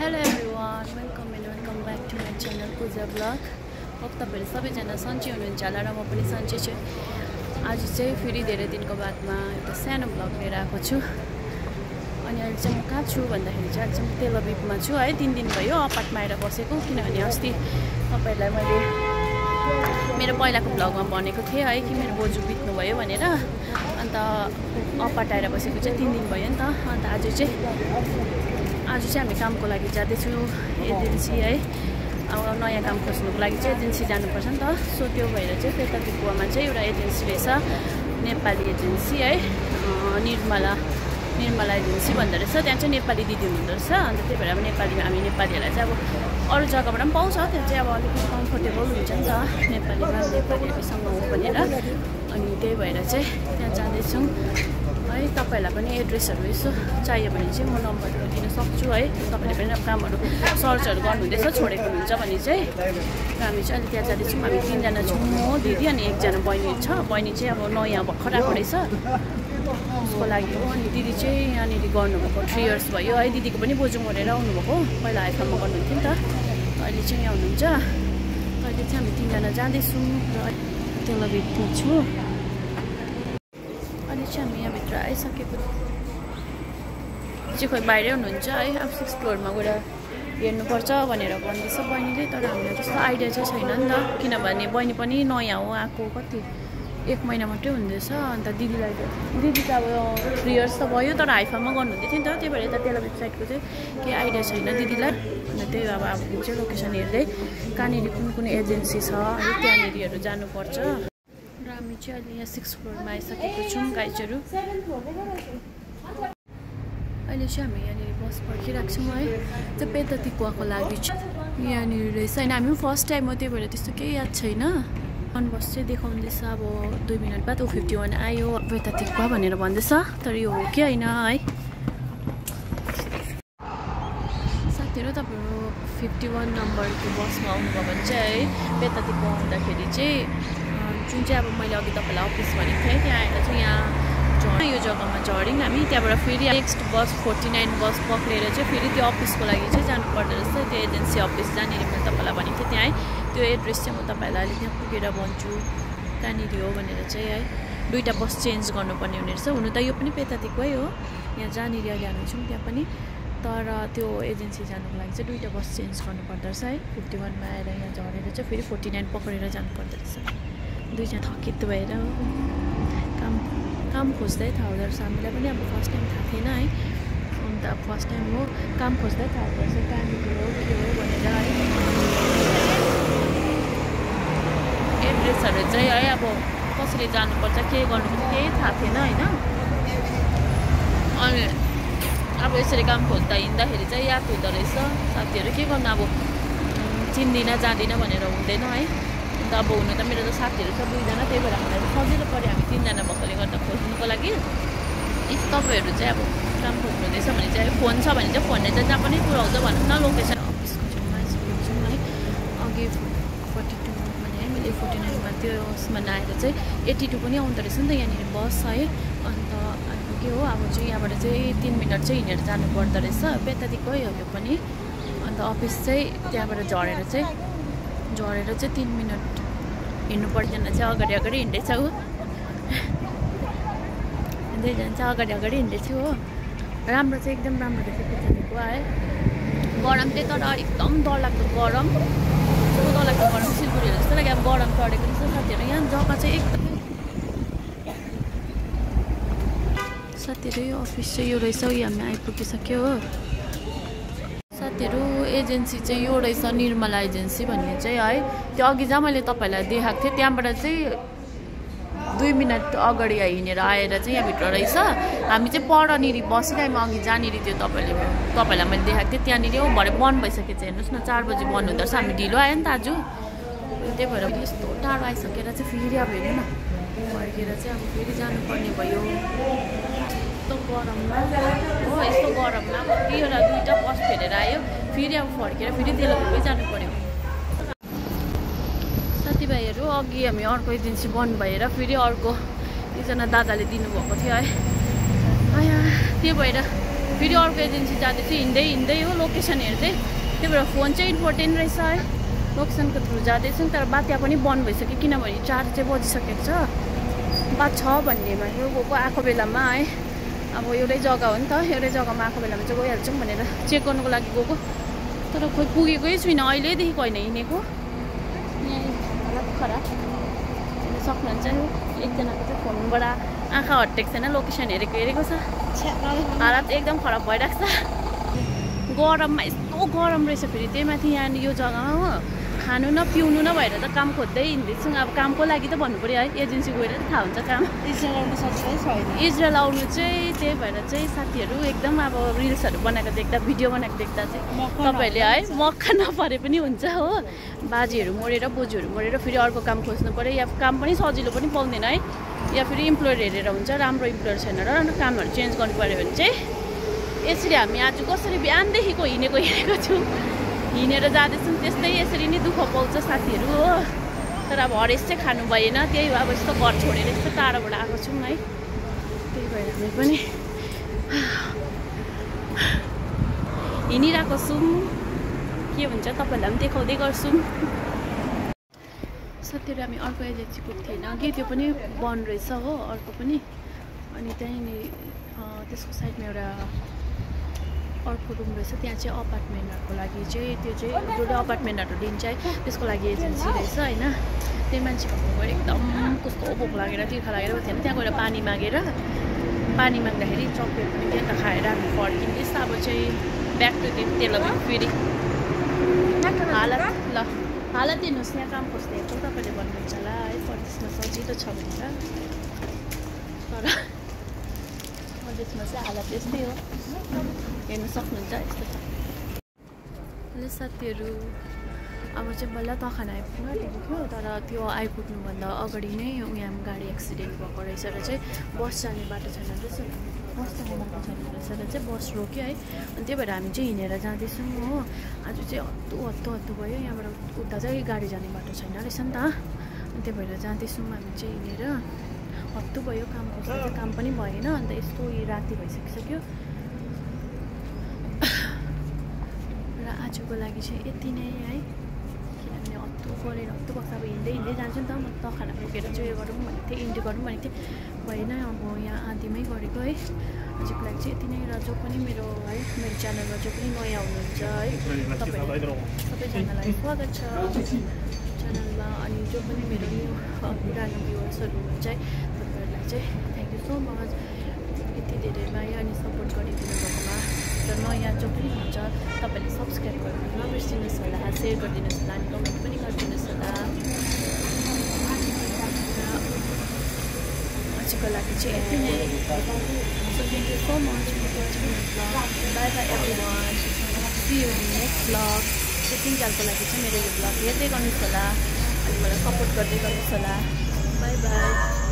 Hello everyone, welcome back to my channel Puja Vlog. Hope तपाईहरु सबैजना सन्चै हुनुहुन्छ होला र म पनि सन्चै छु। आज चाहिँ फेरि धेरै दिनको बादमा एउटा सानो भ्लग लिएर आएको छु। अनि अहिले चाहिँ म कहाँ छु भन्दाखेरि चाहिँ आज म तेल अभिवमा छु है। 3 दिन भयो अपार्टमा आएर बसेको, किनभने अस्ति तपाईहरुलाई मैले मेरो पहिलाको भ्लगमा भनेको थिएँ है कि मेरो बोजू बित्नु भयो भनेर। अन्त अपार्ट आएर बसेको चाहिँ 3 दिन भयो नि त। अन्त आज चाहिँ हामी कामको लागि जाँदैछु एजेन्सी है। अब नयाँ काम खोज्नुको लागि चाहिँ एजेन्सी जानुपर्छ नि त। सो त्यो भएर चाहिँ पेताती कुवामा चाहिँ एउटा एजेन्सी रहेछ, नेपाली एजेन्सी है, निर्मला एजेन्सी भन्दो रहेछ। त्यहाँ चाहिँ नेपाली दिदी हुनुहुँदो रहेछ। अन्त त्यही भएर अब हामी नेपालीहरूलाई चाहिँ अब अरू जग्गाबाट पनि पाउँछ, त्यहाँ चाहिँ अब अलिकति कम्फर्टेबल हुन्छ नि त नेपालीहरूसँग हो भनेर। अनि त्यही भएर चाहिँ त्यहाँ जाँदैछौँ है। तपाईहरुलाई पनि एड्रेसहरू यसो चाहियो भने चाहिँ म नम्बरहरू दिन सक्छु है। तपाईले पनि कामहरू सर्चहरू गर्नुहुँदैछ छोडेको हुन्छ भने चाहिँ हामी चाहिँ अहिले त्यहाँ जाँदैछौँ। हामी 3 जना छौँ, म दिदी अनि एकजना बहिनी छ। बहिनी चाहिँ अब नयाँ भर्खर आएको रहेछ, उसको लागि हो। अनि दिदी चाहिँ यहाँनिर गर्नुभएको 3 इयर्स भयो है। दिदीको पनि बोजू मरेर आउनुभएको, पहिला आइफामा गर्नुहुन्थ्यो नि त, अहिले चाहिँ यहाँ हुनुहुन्छ। अहिले चाहिँ हामी 3 जना जाँदैछौँ र तेल अभिवमा छु। अहिले चाहिँ हामी यहाँभित्र आइसकेको चाहिँ खोइ बाहिरै हुनुहुन्छ है। अब 6th फ्लोरमा गएर हेर्नुपर्छ भनेर भन्दैछ बहिनीले, तर हामीलाई त्यस्तो आइडिया चाहिँ छैन नि त, किनभने बहिनी पनि नयाँ हो, आएको कति 1 महिना मात्रै हुँदैछ। अन्त दिदी त अब 3 इयर्स त भयो, तर हाइफामा गर्नुहुँदै थियो नि त, त्यही भएर यता तेल अभिव साइडको चाहिँ केही आइडिया छैन दिदीलाई। अन्त त्यही अब चाहिँ लोकेसन हेर्दै कहाँनिर कुन एजेन्सी छ है त्यहाँनिरहरू जानुपर्छ। र हामी चाहिँ अहिले यहाँ 6th फ्लोरमा आइसकेको छौँ गाइजहरू। अहिले चाहिँ हामी यहाँनिर बस पर्खिरहेको छौँ है। त्यो पेताती कुवाको लागि चाहिँ यहाँनिर रहेछ होइन। हामी फर्स्ट टाइम हो, त्यही भएर त्यस्तो केही याद छैन। अन बस चाहिँ देखाउँदैछ अब 2 मिनट बाद 51 आयो पेताती कुवा भनेर भन्दैछ, तर यो हो कि होइन है। साथीहरू तपाईँहरू 51 नम्बरको बसमा आउनुभयो भने चाहिँ है पेताती कुवा आउँदाखेरि चाहिँ जुन चाहिँ अब मैले अघि तपाईँलाई अफिस भनेको थिएँ त्यहाँ आएर चाहिँ यहाँ यो जग्गामा झऱ्यौँ हामी। त्यहाँबाट फेरि नेक्स्ट बस 49 बस पक्रेर चाहिँ फेरि त्यो अफिसको लागि चाहिँ जानुपर्दो रहेछ, त्यो एजेन्सी अफिस जहाँनिर मैले तपाईँलाई भनेको थिएँ त्यहाँ है। त्यो एड्रेस चाहिँ म तपाईँहरूलाई अहिले त्यहाँ पुगेर भन्छु कहाँनिर हो भनेर चाहिँ है। 2टा बस चेन्ज गर्नुपर्ने हुने रहेछ। हुनु त यो पनि पेतातीकै हो, यहाँ जहाँनिर अहिले हामी छौँ त्यहाँ पनि, तर त्यो एजेन्सी जानुको लागि चाहिँ 2टा बस चेन्ज गर्नुपर्दो रहेछ है। 51मा आएर यहाँ झरेर चाहिँ फेरि 49 पक्रेर जानुपर्दो रहेछ। 2 जना थकित भएर काम खोज्दै थाहा हुँदो रहेछ। हामीलाई पनि अब फर्स्ट टाइम थाहा थिएन है। अन्त अब फर्स्ट टाइम हो, काम खोज्दै थाहा हुँदो रहेछ कहाँनिर हो के हो भनेर है। एड्रेसहरू चाहिँ है अब कसरी जानुपर्छ के गर्नुपर्छ केही थाहा थिएन होइन। अनि अब यसरी काम खोज्दा हिँड्दाखेरि चाहिँ याद हुँदो रहेछ। साथीहरू के गर्नु, अब चिन्दिनँ जाँदिनँ भनेर हुँदैन है। अन्त अब हुनु त मेरो त साथीहरू छ 2 जना, त्यही भएर हामीलाई सजिलो पऱ्यो। हामी 3 जना भएकोले गर्दा खोज्नुको लागि। इफ तपाईँहरू चाहिँ अब काम खोज्नुहुँदैछ भने चाहिँ फोन छ भने चाहिँ फोनले चाहिँ जहाँ पनि पुऱ्याउँछ भन्नु न लोकेसन। अफिसको छेउमा आइसकेको छौँ है। अघि 42 भने है मैले 49मा त्यो उसमा नआएर चाहिँ 82 पनि आउँदो रहेछ नि त यहाँनिर बस है। अन्त के हो अब चाहिँ यहाँबाट चाहिँ 3 मिनट चाहिँ हिँडेर जानुपर्दो रहेछ। पेतातीकै हो यो पनि। अन्त अफिस चाहिँ त्यहाँबाट झरेर चाहिँ 3 मिनट हिँड्नु पर्दैन चाहिँ अगाडि हिँड्दैछ ऊ। 2 जना चाहिँ अगाडि हिँड्दैछु हो। राम्रो चाहिँ एकदम राम्रो रहेछ पेताती कुवा है। गरम चाहिँ तर एकदम डरलाग्दो गरम, सिलगढीहरू जस्तो लाग्यो। अब गरम चढेको रहेछ साथीहरू। यहाँ जग्गा चाहिँ एकदमै साथीहरू यो अफिस चाहिँ यो रहेछ। यो हामी आइपुगिसक्यो हो साथीहरू। एजेन्सी चाहिँ यो रहेछ निर्मला एजेन्सी भन्ने चाहिँ है। त्यो अघि जहाँ मैले तपाईँहरूलाई देखाएको थिएँ त्यहाँबाट चाहिँ 2 मिनट अगाडि हिँडेर आएर चाहिँ यहाँभित्र रहेछ। हामी चाहिँ परनिर बसिरहेको अघि जहाँनिर त्यो तपाईँलाई मैले देखाएको थिएँ त्यहाँनिर हो। भरे बन्द भइसकेको छ हेर्नुहोस् न, 4 बजी बन्द हुँदो रहेछ। हामी ढिलो आयो नि त आज, त्यही भएर यस्तो टाढो आइसकेर चाहिँ फेरि अब हेर्नु न फर्केर चाहिँ अब फेरि जानुपर्ने भयो। यस्तो गरममा हो, यस्तो गरममा कतिवटा 2टा बस फेरेर आयो, फेरि अब फर्केर फेरि तेल अभिवमै जानु पऱ्यो। साथीभाइहरू अघि हामी अर्को एजेन्सी बन्द भएर फेरि अर्को एकजना दादाले दिनुभएको थियो है। त्यही भएर फेरि अर्को एजेन्सी जाँदैछु हिँड्दै हो लोकेसन हेर्दै। त्यही भएर फोन चाहिँ इम्पोर्टेन्ट रहेछ है। लोकेसनको थ्रु जाँदैछु तर बात त्यहाँ पनि बन्द भइसक्यो किनभने 4 चाहिँ बजिसकेको छ। बात 6 भन्नेमा यो गएको आएको बेलामा है। अब एउटै जग्गा हो नि त, एउटै जग्गामा आएको बेलामा चाहिँ गइहाल्छौँ भनेर चेक गर्नुको लागि गएको। तर खोइ पुगेकै छुइनँ अहिलेदेखिको होइन हिँडेको। यहाँ हालत खराब हेर्न सक्नुहुन्छ। एकजनाको चाहिँ फोनबाट आँखा हटेको छैन लोकेसन हेरेको छ। हालत एकदम खराब भइरहेको छ गरममा। यस्तो गरम रहेछ फेरि त्यही माथि यहाँ यो जग्गामा हो खानु न पिउनु न भएर त काम खोज्दै हिँड्दैछौँ। अब कामको लागि त भन्नु पऱ्यो है एजेन्सी गएर त थाहा हुन्छ काम। इजरायल आउनु सक्छ छैन। इजरायल आउनु चाहिँ त्यही भएर चाहिँ साथीहरू एकदम अब रिल्सहरू बनाएको देख्दा भिडियो बनाएको देख्दा चाहिँ तपाईँहरूले है मक्का नपरे पनि हुन्छ हो। बाजेहरू मरेर बोजूहरू मरेर फेरि अर्को काम खोज्नु पऱ्यो या काम पनि सजिलो पनि पाउँदैन है। या फेरि इम्प्लोयर हेरेर हुन्छ राम्रो इम्प्लोयर छैन र कामहरू चेन्ज गर्नु पऱ्यो भने चाहिँ यसरी हामी आज कसरी बिहानदेखिको हिँडेको छौँ हिँडेर जाँदैछौँ त्यस्तै यसरी नै दुःख पाउँछ साथीहरू हो। तर अब हरेस चाहिँ खानु भएन त्यही हो। अब यस्तो घर छोडेर यस्तो टाढोबाट आएको छौँ है। त्यही भएर हामी पनि हिँडिरहेको छौँ। के हुन्छ तपाईँहरूलाई पनि देखाउँदै गर्छौँ। साथीहरू हामी अर्को एजेन्सी पुग्थ्यो होइन अघि त्यो पनि बन्द रहेछ हो अर्को पनि। अनि त्यहीँनिर त्यसको साइडमा एउटा अर्को रुम रहेछ त्यहाँ चाहिँ अपार्टमेन्टहरूको लागि चाहिँ त्यो चाहिँ जसले अपार्टमेन्टहरू दिन्छ है त्यसको लागि एजेन्सी रहेछ होइन। त्यही मान्छे भएको एकदम कस्तो भोक लागेर तिर्खा लागेर थिएन त्यहाँ गएर पानी माग्दाखेरि चक्लेट पनि त्यहाँ त खाएर हामी फर्किँदैछ। अब चाहिँ ब्याक टु त्यसलाई फेरि हालत हेर्नुहोस् यहाँ काम खोज्दै हेर्छ तपाईँले भन्नुहुन्छ होला है परदेशमा सजिलो छ भनेर। तर परदेशमा चाहिँ हालत यस्तै हो हेर्नु सक्नुहुन्छ यस्तो छ। हेलो साथीहरू अब चाहिँ बल्ल तखाना आइपुग्नु आँटेको थियो तर त्यो आइपुग्नुभन्दा अगाडि नै यहाँ गाडी एक्सिडेन्ट भएको रहेछ र चाहिँ बस जाने बाटो छैन रहेछ र चाहिँ बस रोक्यो है। अनि त्यही भएर हामी चाहिँ हिँडेर जाँदैछौँ हो। आज चाहिँ हत्तु भयो यहाँबाट उता चाहिँ गाडी जाने बाटो छैन रहेछ नि त। अनि त्यही भएर जाँदैछौँ हामी चाहिँ हिँडेर। हत्तु भयो काम खोज्दा चाहिँ काम पनि भएन अन्त यस्तो राति भइसकिसक्यो र आजको लागि चाहिँ यति नै है। किनभने हत्तु गरेर हत्तु बस्छ अब हिँड्दै जान्छु नि त। म तखाना पुगेर चाहिँ उयो गरौँ भनेको थिएँ इन्डी गरौँ भनेको थिएँ भएन। अब यहाँ आधीमै गरेको है। आजको लागि चाहिँ यति नै। र जो पनि मेरो च्यानलमा जो पनि नयाँ हुनुहुन्छ है सबैजनालाई स्वागत छ च्यानलमा। अनि जो पनि मेरो पुरानो भ्युवर्सहरू हुनुहुन्छ है तपाईँहरूलाई चाहिँ थ्याङ्क यू सो मच यति धेरै माया अनि सपोर्ट गरिदिनु भएकोमा। र नयाँ जो पनि हुन्छ तपाईँले सब्सक्राइब गर्नु नबिर्सिनुहोस् होला, सेयर गरिदिनुहोस् होला अनि कमेन्ट पनि गरिदिनुहोस् होला। आजको लागि चाहिँ यति नै। So thank you so much for watching my vlog. Bye bye everyone. See you in the next vlog. त्यतिन्जेलको लागि चाहिँ मेरो यो भ्लग हेर्दै गर्नुहोस् होला अनि मलाई सपोर्ट गर्दै गर्नुहोस् होला। By by.